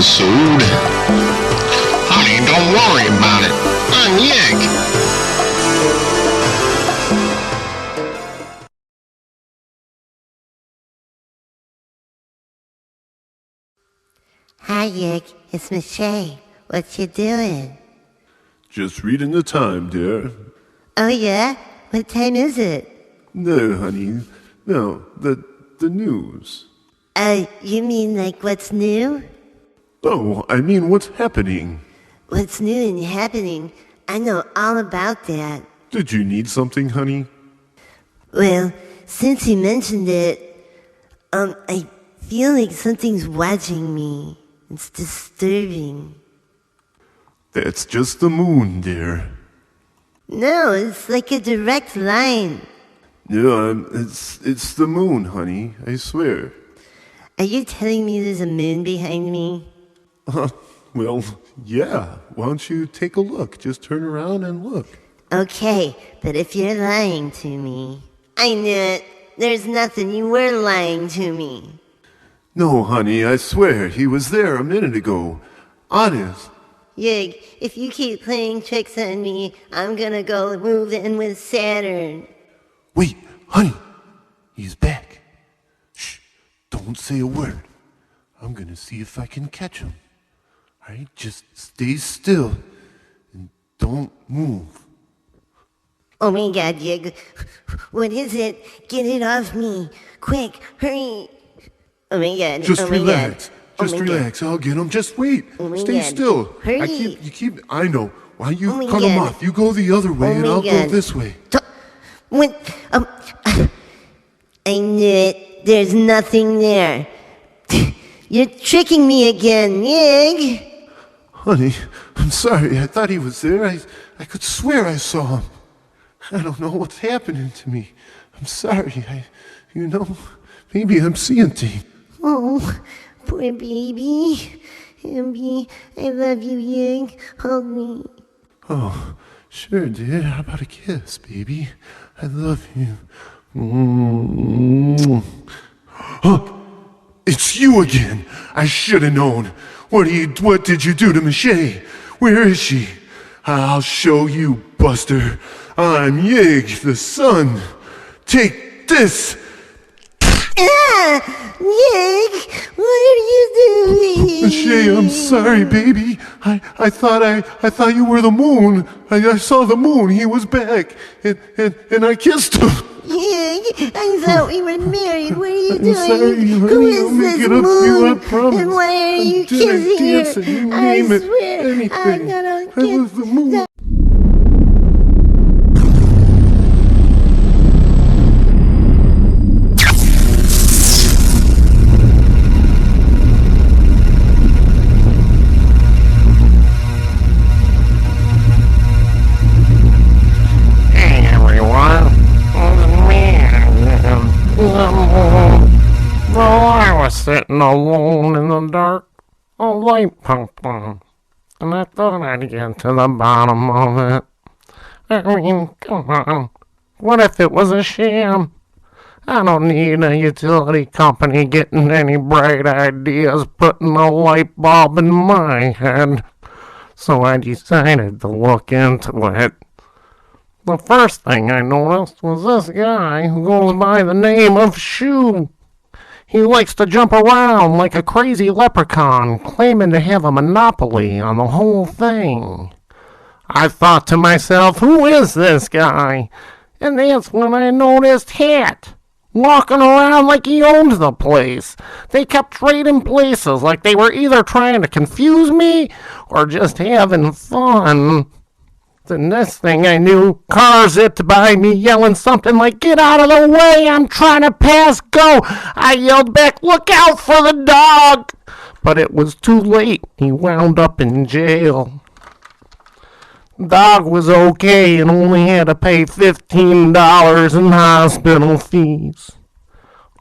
episode. Honey, don't worry about it. I'm Yig. Hi, Yig. It's Michelle. What you doing? Just reading the time, dear. Oh, yeah? What time is it? No, honey. No, the news. You mean like what's new? Oh, I mean what's happening. What's new and happening? I know all about that. Did you need something, honey? Well, since you mentioned it, I feel like something's watching me. It's disturbing. That's just the moon, dear. No, it's like a direct line. Yeah, it's the moon, honey. I swear. Are you telling me there's a moon behind me? Well, yeah. Why don't you take a look? Just turn around and look. Okay, but if you're lying to me... I knew it. There's nothing. You were lying to me. No, honey, I swear. He was there a minute ago. Honest. Yig, if you keep playing tricks on me, I'm gonna go move in with Saturn. Wait, honey. He's back. Shh. Don't say a word. I'm gonna see if I can catch him. Alright, just stay still and don't move. Oh my god, Yig. What is it? Get it off me. Quick, hurry. Oh my god. Just relax. God. Just relax. I'll get him. Just wait. Stay God. still. Hurry. I know. Why you Oh cut him off? You go the other way and I'll go this way. What? I knew it. There's nothing there. You're tricking me again, Yig. Honey, I'm sorry. I thought he was there. I could swear I saw him. I don't know what's happening to me. I'm sorry. Maybe I'm seeing things. Oh, poor baby. Baby, I love you, Yig. Hold me. Oh, sure, dear. How about a kiss, baby? I love you. Oh, it's you again. I should have known. What did you do to Michelle? Where is she? I'll show you, Buster. I'm Yig, the sun. Take this. Yig, what are you doing? Michelle, I'm sorry, baby. I thought you were the moon. I saw the moon. He was back, and I kissed him. Yig, I thought we were married. What are you doing? Sorry, honey. Who is I'll make this it up to you, I moon? promise. And why are you I'm dinner kissing dancing, her? you I name it, swear, anything. I'm gonna I get was the moon. Sitting alone in the dark, a light popped on, and I thought I'd get to the bottom of it. I mean, come on, what if it was a sham? I don't need a utility company getting any bright ideas putting a light bulb in my head, so I decided to look into it. The first thing I noticed was this guy who goes by the name of Shoe. He likes to jump around like a crazy leprechaun, claiming to have a monopoly on the whole thing. I thought to myself, who is this guy? And that's when I noticed Hat, walking around like he owned the place. They kept trading places like they were either trying to confuse me or just having fun. The next thing I knew, cars zipped by me yelling something like, "Get out of the way, I'm trying to pass, go!" I yelled back, "Look out for the dog!" But it was too late. He wound up in jail. Dog was okay and only had to pay $15 in hospital fees.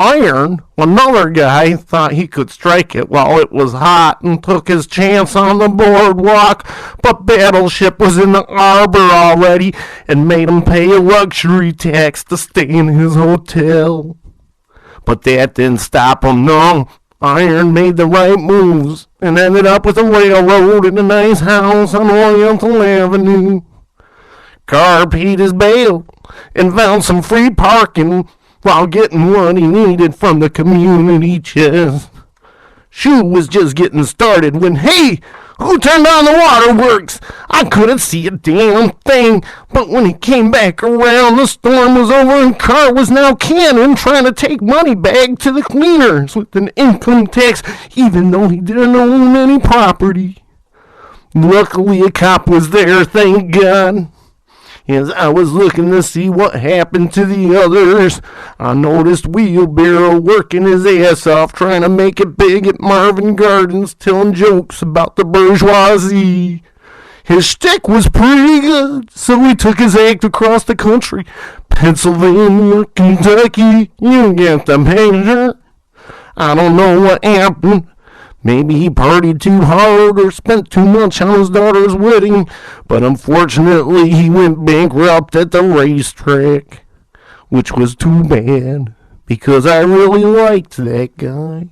Iron, another guy, thought he could strike it while it was hot and took his chance on the boardwalk, but Battleship was in the arbor already and made him pay a luxury tax to stay in his hotel. But that didn't stop him, no. Iron made the right moves. and ended up with a railroad and a nice house on Oriental Avenue. Car paid his bail and found some free parking while getting what he needed from the community chest. Shoe was just getting started when, hey, who turned on the waterworks? I couldn't see a damn thing, but when he came back around, the storm was over and Carr was now canning, trying to take money back to the cleaners with an income tax, even though he didn't own any property. Luckily, a cop was there, thank God. As I was looking to see what happened to the others, I noticed Wheelbarrow working his ass off trying to make it big at Marvin Gardens, telling jokes about the bourgeoisie. His shtick was pretty good, so he took his act across the country. Pennsylvania, Kentucky, you get the picture. I don't know what happened. Maybe he partied too hard or spent too much on his daughter's wedding, but unfortunately he went bankrupt at the racetrack, which was too bad, because I really liked that guy.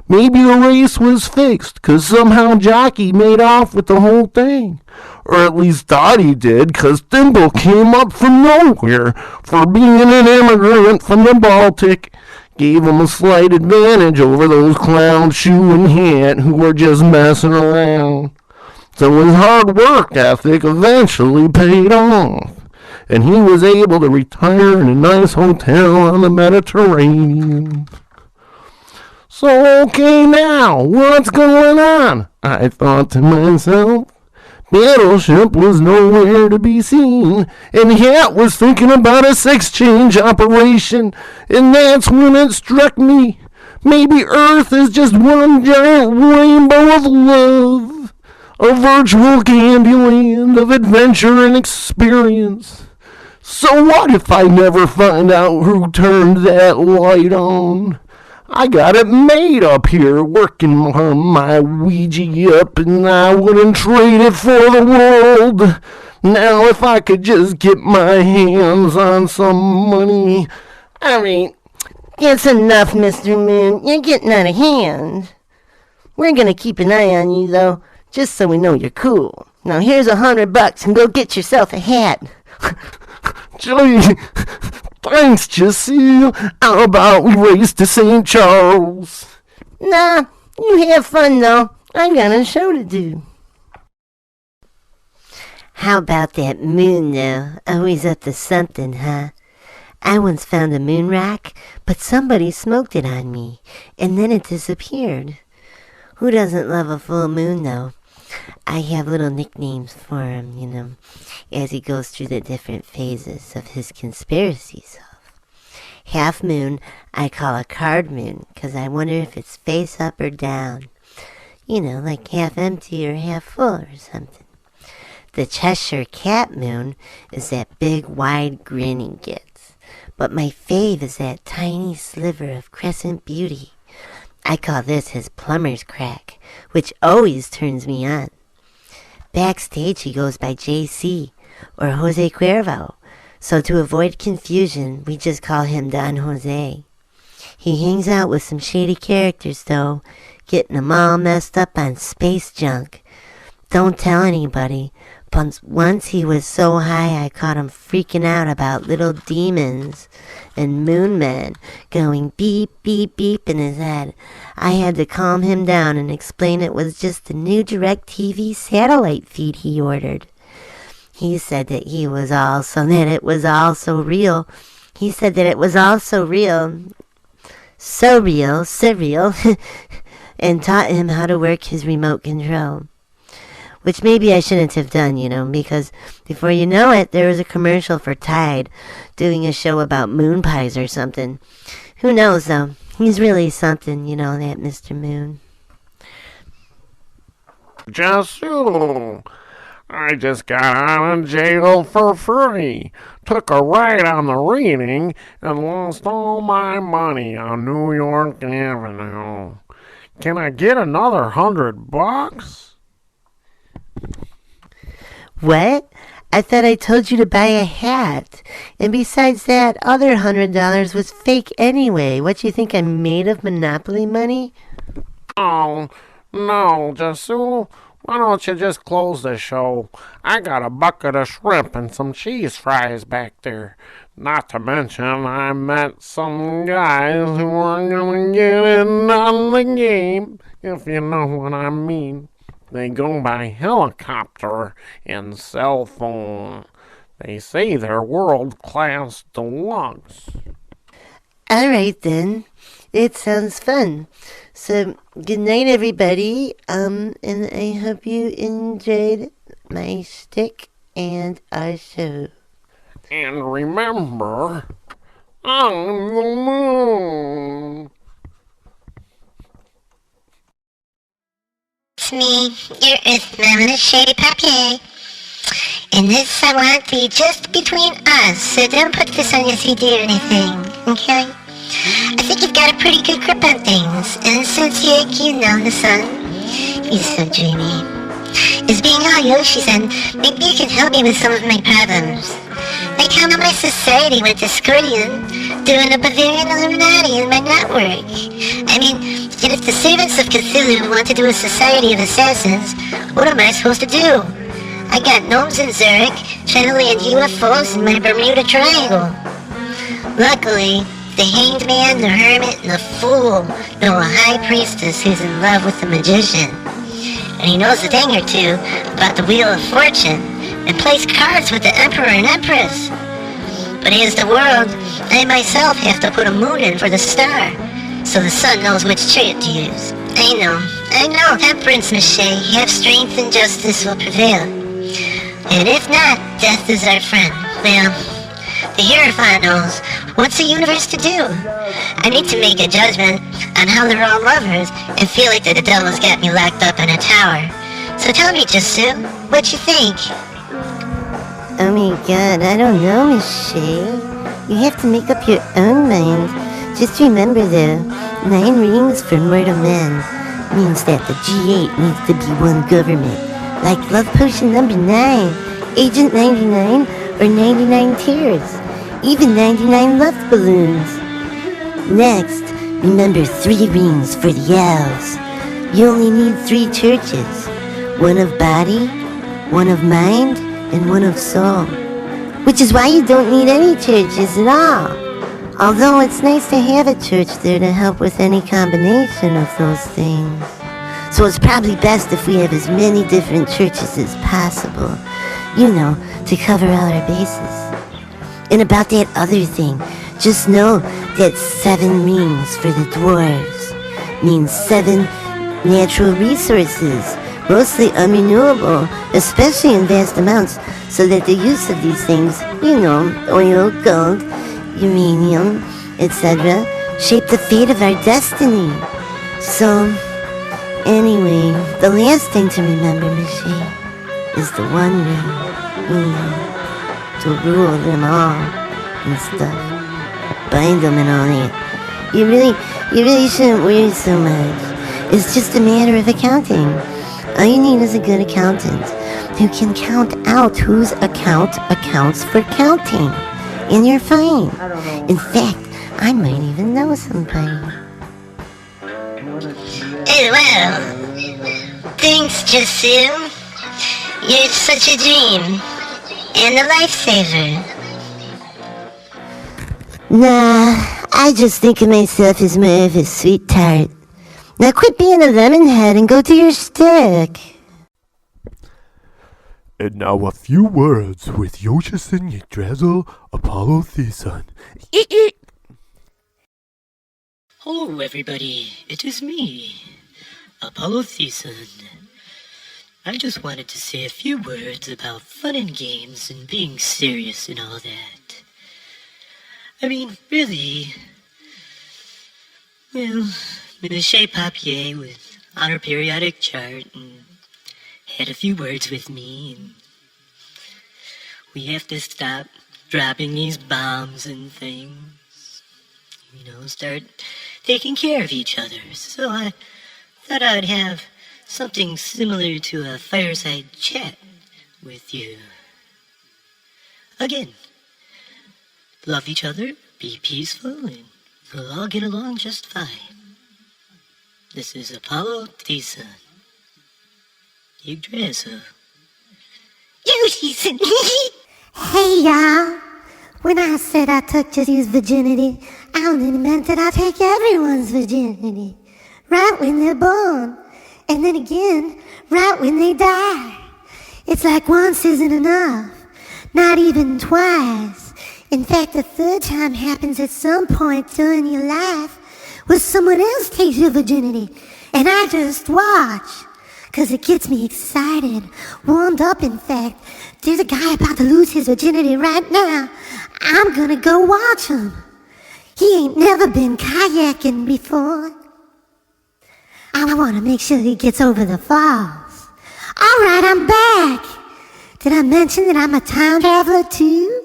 Maybe the race was fixed, 'cause somehow Jockey made off with the whole thing. Or at least thought he did, 'cause Thimble came up from nowhere for being an immigrant from the Baltic. Gave him a slight advantage over those clown Shoe and Hat who were just messing around. So his hard work ethic eventually paid off, and he was able to retire in a nice hotel on the Mediterranean. So, okay now, what's going on? I thought to myself. Battleship was nowhere to be seen, and Hat was thinking about a sex change operation, and that's when it struck me. Maybe Earth is just one giant rainbow of love, a virtual Candyland of adventure and experience. So what if I never find out who turned that light on? I got it made up here, working my Ouija up, and I wouldn't trade it for the world. Now, if I could just get my hands on some money. All right, that's enough, Mr. Moon. You're getting out of hand. We're gonna keep an eye on you, though, just so we know you're cool. Now, here's $100 and go get yourself a hat. Gee, thanks, Jessie. How about we race to St. Charles? Nah, you have fun, though. I got a show to do. How about that moon, though? Always up to something, huh? I once found a moon rock, but somebody smoked it on me, and then it disappeared. Who doesn't love a full moon, though? I have little nicknames for him, as he goes through the different phases of his conspiracy self. Half moon I call a card moon, 'cause I wonder if it's face up or down. Like half empty or half full or something. The Cheshire Cat moon is that big wide grin he gets. But my fave is that tiny sliver of crescent beauty. I call this his plumber's crack, which always turns me on. Backstage he goes by JC or Jose Cuervo, so to avoid confusion we just call him Don Jose. He hangs out with some shady characters though, getting them all messed up on space junk. Don't tell anybody, but once he was so high I caught him freaking out about little demons and moon men going beep, beep, beep in his head. I had to calm him down and explain it was just the new DirecTV satellite feed he ordered. He said that it was all so real. He said that it was all so real, surreal, and taught him how to work his remote control. Which maybe I shouldn't have done, because before you know it, there was a commercial for Tide doing a show about moon pies or something. Who knows, though? He's really something, that Mr. Moon. Jesu, I just got out of jail for free, took a ride on the reading, and lost all my money on New York Avenue. Can I get another $100? What? I thought I told you to buy a hat. And besides that, other $100 was fake anyway. What, you think I'm made of Monopoly money? Oh, No, Jesu, why don't you just close the show? I got a bucket of shrimp and some cheese fries back there. Not to mention, I met some guys who are gonna get in on the game, if you know what I mean. They go by helicopter and cell phone. They say they're world-class deluxe. All right then. It sounds fun. So, good night, everybody. And I hope you enjoyed my shtick and our show. And remember, on the moon. It's me, your Earth Mama, Shady Papier. And this I want to be just between us, so don't put this on your CD or anything, okay? I think you've got a pretty good grip on things, and since you know the sun, he's so dreamy. Is being all Yoshi's, and maybe you can help me with some of my problems. Like how my society went to Scorpion, doing a Bavarian Illuminati in my network. I mean, and if the servants of Cthulhu want to do a society of assassins, what am I supposed to do? I got gnomes in Zurich trying to land UFOs in my Bermuda Triangle. Luckily, the hanged man, the hermit, and the fool know a high priestess who's in love with the magician. And he knows a thing or two about the Wheel of Fortune and plays cards with the Emperor and Empress. But as the world, I myself have to put a moon in for the star, so the sun knows which chariot to use. I know, temperance, Michelle, have strength and justice will prevail. And if not, death is our friend. Well, the Hierophant knows what's the universe to do. I need to make a judgment on how they're all lovers and feel like that the devil's got me locked up in a tower. So tell me, Jasu, what you think? Oh my god, I don't know, Miss Shea. You have to make up your own mind. Just remember though, 9 rings for mortal man means that the G8 needs to be one government. Like Love Potion number 9, Agent 99, or 99 Tears. Even 99 love balloons. Next, remember 3 rings for the owls. You only need 3 churches. One of body, one of mind, and one of soul. Which is why you don't need any churches at all. Although it's nice to have a church there to help with any combination of those things. So it's probably best if we have as many different churches as possible. You know, to cover all our bases. And about that other thing, just know that 7 rings for the dwarves means 7 natural resources, mostly unrenewable, especially in vast amounts, so that the use of these things, you know, oil, gold, uranium, etc., shape the fate of our destiny. So, anyway, the last thing to remember, Michelle, is the one ring, you know, to rule them all and stuff. Bind them and all that. You really shouldn't worry so much. It's just a matter of accounting. All you need is a good accountant who can count out whose account accounts for counting. And you're fine. In fact, I might even know somebody. Oh, well. Thanks, Jasu. You're such a dream. And a lifesaver. Nah, I just think of myself as more of a sweet tart. Now quit being a lemonhead and go do your stick. And now a few words with Yoshison Yggdrasil, Apollo Theson. Hello, everybody. It is me, Apollo Theson. I just wanted to say a few words about fun and games and being serious and all that. I mean, really, well, Michelle Papier was on her periodic chart and had a few words with me, and we have to stop dropping these bombs and things, you know, start taking care of each other. So I thought I'd have something similar to a fireside chat with you. Again, love each other, be peaceful, and we'll all get along just fine. This is Apollo Theson. Yggdrasil. Yoshi's Hey, y'all. When I said I took Jesse's virginity, I only meant that I take everyone's virginity. Right when they're born. And then again, right when they die. It's like once isn't enough. Not even twice. In fact, the third time happens at some point during your life where someone else takes your virginity. And I just watch. 'Cause it gets me excited. Warmed up, in fact. There's a guy about to lose his virginity right now. I'm gonna go watch him. He ain't never been kayaking before. I wanna make sure he gets over the falls. Alright, I'm back. Did I mention that I'm a time traveler too?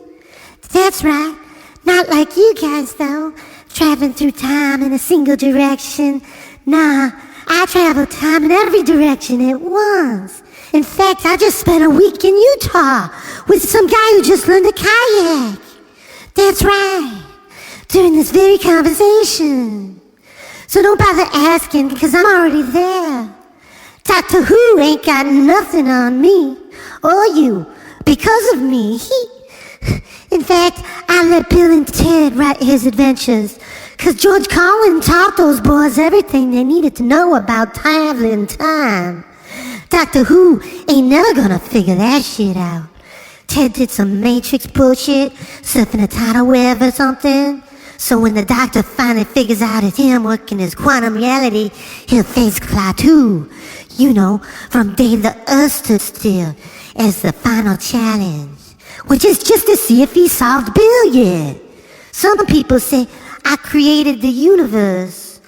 That's right. Not like you guys though, traveling through time in a single direction. Nah, I travel time in every direction at once. In fact, I just spent a week in Utah with some guy who just learned to kayak. That's right. During this very conversation. So don't bother asking because I'm already there. Doctor Who ain't got nothing on me or you because of me. In fact, I let Bill and Ted write his adventures because George Carlin taught those boys everything they needed to know about traveling time. Doctor Who ain't never gonna figure that shit out. Ted did some Matrix bullshit, surfing a tidal wave or something. So when the doctor finally figures out it's him working his quantum reality, he'll face fly too. You know, from day the earth stood still as the final challenge. Which is just to see if he solved Bill yet. Some people say I created the universe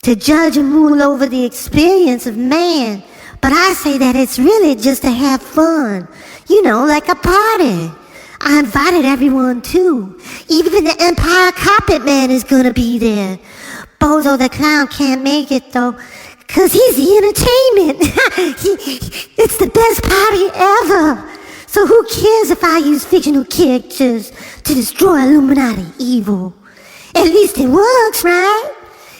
to judge and rule over the experience of man. But I say that it's really just to have fun. You know, like a party. I invited everyone too. Even the Empire Carpet Man is gonna be there. Bozo the Clown can't make it though, 'cause he's the entertainment. It's the best party ever. So who cares if I use fictional characters to destroy Illuminati evil? At least it works, right?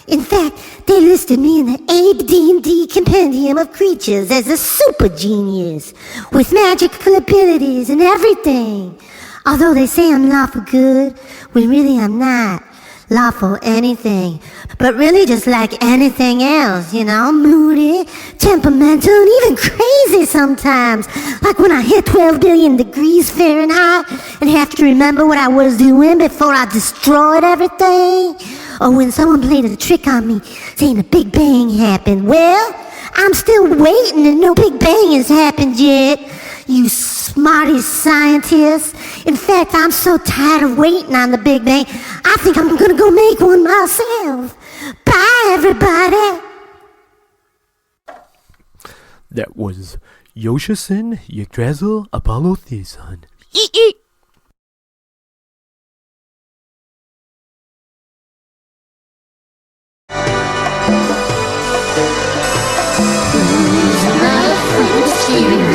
In fact, they listed me in the AD&D Compendium of Creatures as a super genius with magical abilities and everything. Although they say I'm lawful good, when really I'm not lawful anything. But really just like anything else, you know, moody, temperamental, and even crazy sometimes. Like when I hit 12 billion degrees Fahrenheit and have to remember what I was doing before I destroyed everything. Or when someone played a trick on me saying a Big Bang happened. Well, I'm still waiting and no Big Bang has happened yet. You smarty scientists. In fact, I'm so tired of waiting on the Big Bang, I think I'm gonna go make one myself. Bye, everybody. That was Yoshisin Yggdrasil Apollo Theson. Who's my friend?